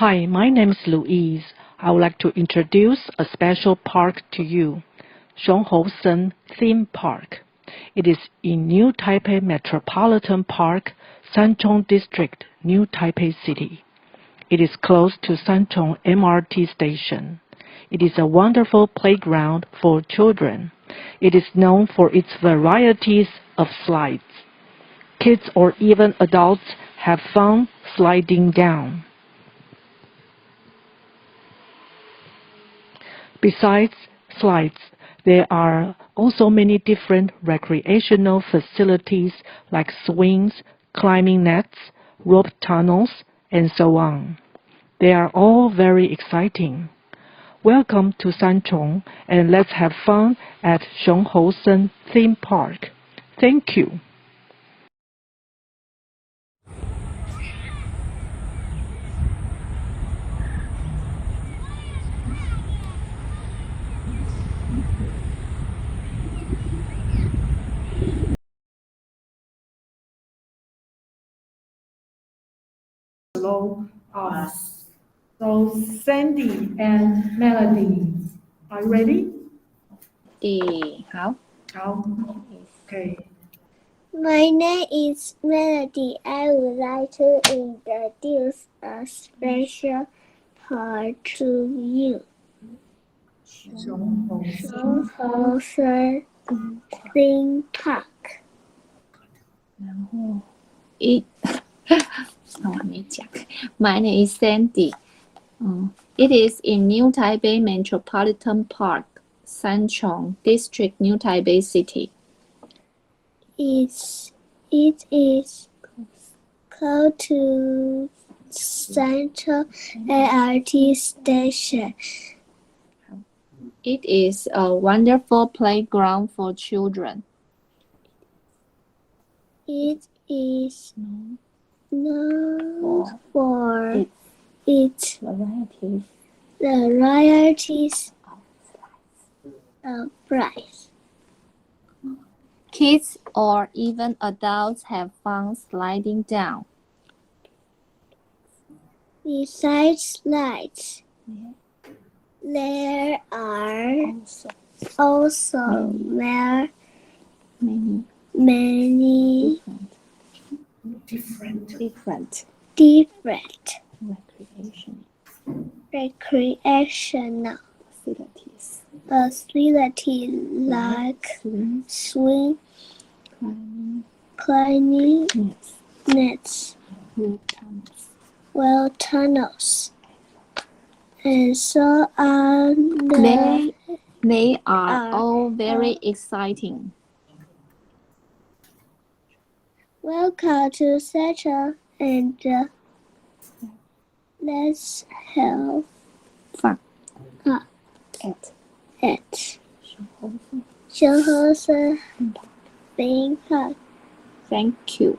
Hi, my name is Louise. I would like to introduce a special park to you,熊猴森Theme Park. It is in New Taipei Metropolitan Park, Sanchong District, New Taipei City. It is close to Sanchong MRT station. It is a wonderful playground for children. It is known for its varieties of slides. Kids or even adults have fun sliding down. Besides slides, there are also many different recreational facilities like swings, climbing nets, rope tunnels, and so on. They are all very exciting. Welcome to Sanchong, and let's have fun at熊猴森Theme Park. Thank you. So Sandy and Melody, are you ready? 好。Okay. My name is Melody. I would like to introduce a special part to you. 熊猴森 Theme Park. 然后我还没讲。My name is Sandy. It is in New Taipei Metropolitan Park, Sanchong District, New Taipei City. It is close to Central MRT station. It is a wonderful playground for children. It is known for its varieties of slides. Kids or even adults have fun sliding down. Besides slides, there are also many different recreational facilities like swing, climbing nets, well tunnels, and so on. They are all very exciting. Welcome to Sanchong, and let's have fun at熊猴森 Theme Park. Thank you.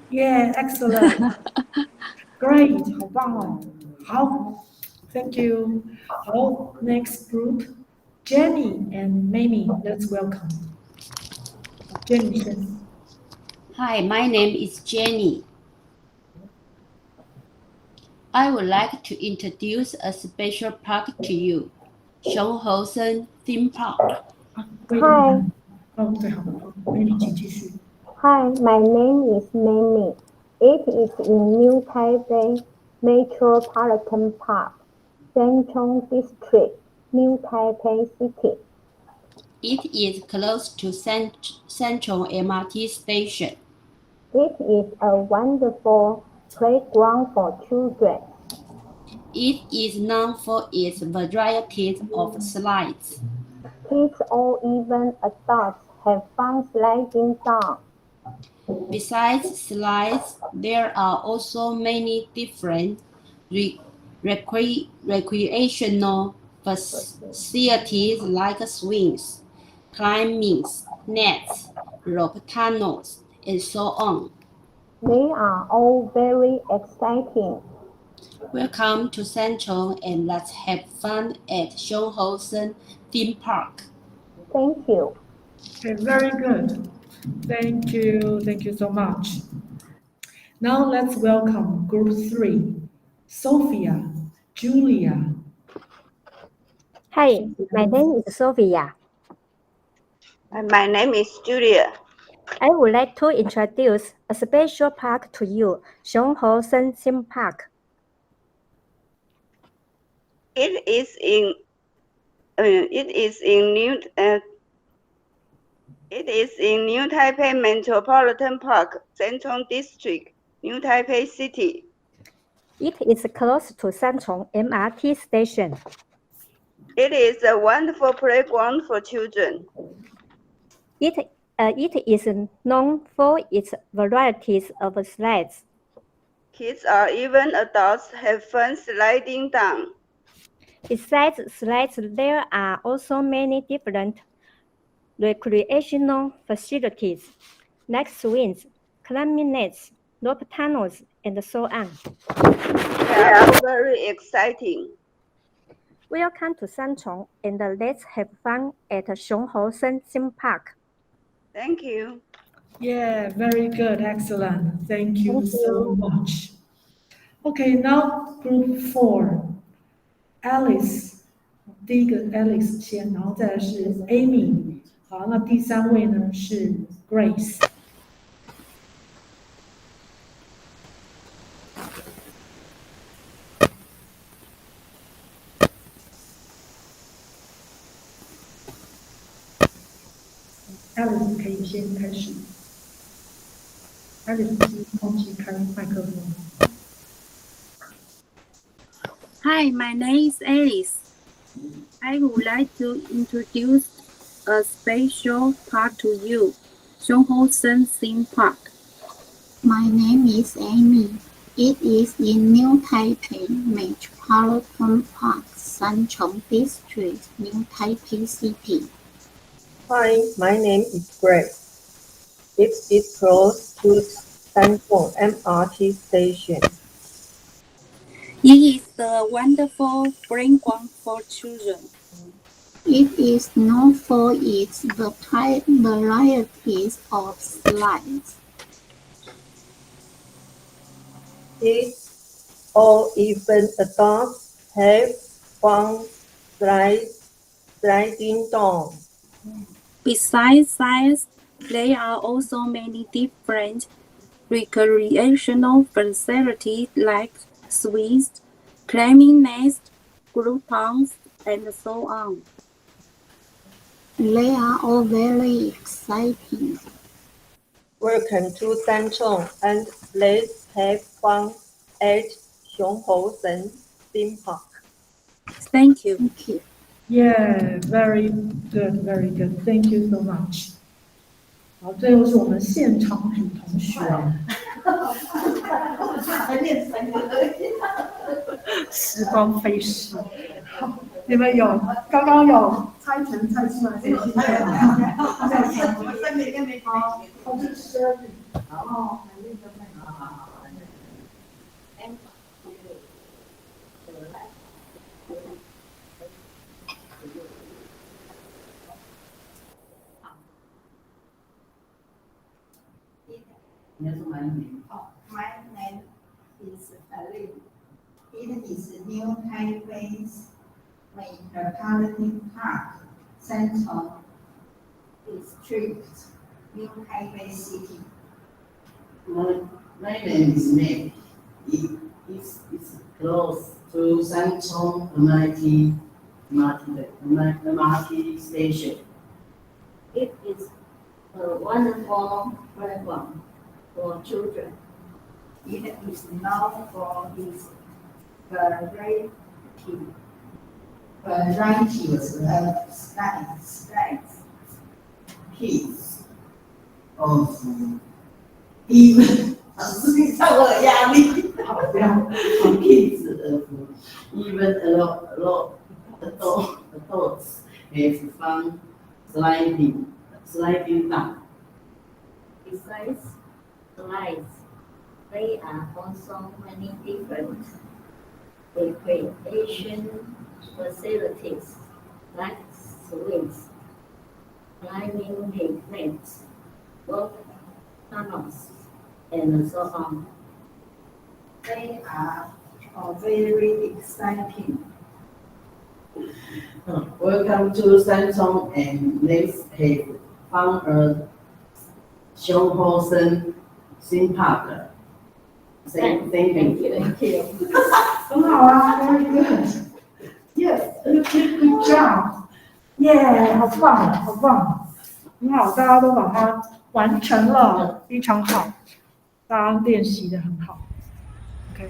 Yeah, excellent. Great, 好棒哦。好 ，Thank you. 好 ，Next group, Jenny and Mamie. Let's welcome. Jenny 先。Hi, my name is Jenny. I would like to introduce a special park to you,熊猴森Theme Park. Hi. 最好，Mamie 请继续。Hi, my name is Mimi. It is in New Taipei Metropolitan Park, Sanchong District, New Taipei City. It is close to Sanchong MRT station. It is a wonderful playground for children. It is known for its varieties of slides. Kids or even adults have fun sliding down. Besides slides, there are also many different recreational facilities like swings, climbing nets, rope tunnels, and so on. They are all very exciting. Welcome to Sanchong, and let's have fun at熊猴森Theme Park. Thank you. Okay, very good. Thank you so much. Now let's welcome Group 3, Sofia, Julia. Hi, my name is Sofia. My name is Julia. I would like to introduce a special park to you,熊猴森Theme Park. It is in New Taipei Metropolitan Park, Sanchong District, New Taipei City. It is close to Sanchong MRT station. It is a wonderful playground for children. It is known for its varieties of slides. Kids or even adults have fun sliding down. Besides slides, there are also many different recreational facilities, like swings, climbing nets, rope tunnels, and so on. They are all very exciting. Welcome to Sanchong, and let's have fun at熊猴森Theme Park. Thank you. Yeah, very good, excellent. Thank you Thank so you. much. Okay, now group 4. Alice, 第一个 Alice 先，然后再来是 Amy。好，那第3位呢是 Grace。Alice 可以先开始。Alice 是忘记开麦克风。Hi, my name is Alice. I would like to introduce a special park to you, Hou Sen Theme Park. My name is Amy. It is in New Taipei Metropolitan Park, Sanchong District, New Taipei City. Hi, my name is Grace. It is close to Sanchong MRT station. It is a wonderful playground for children. It is known for its varieties of slides. Kids or even adults have fun sliding down. Besides science, there are also many different recreational facilities like swings, climbing nets, group ponds, and so on. They are all very exciting. Welcome to Sanchong, and let's have fun at Shiung Theme Park. Thank you. Thank you. Yeah, very good, very good. Thank you so much. 好，最后是我们现场组同学。时光飞逝，好，你们刚刚有猜拳猜出来谁是谁吗？我们3个应该没猜。好，我是12点。哦，反正就在好。My name is Ali. It is New Taipei Metropolitan Park, Sanchong District, New Taipei City. My name is Nick. It's close to Sanchong MRT station. It is a wonderful playground for children. It is known for its varieties of slides. Kids even 让我有压力。Kids even adults have fun sliding down. Besides slides, there are also many different recreation facilities like swings, climbing nets, rope tunnels, and so on. They are all very exciting. Welcome to Sanchong and let's have fun at熊猴森Theme Park. Thank you. Thank you. 很好啊 ，very good. Yes, good job. Yeah, 好棒，好棒，很好，大家都把它完成了，非常好，大家练习的很好。OK。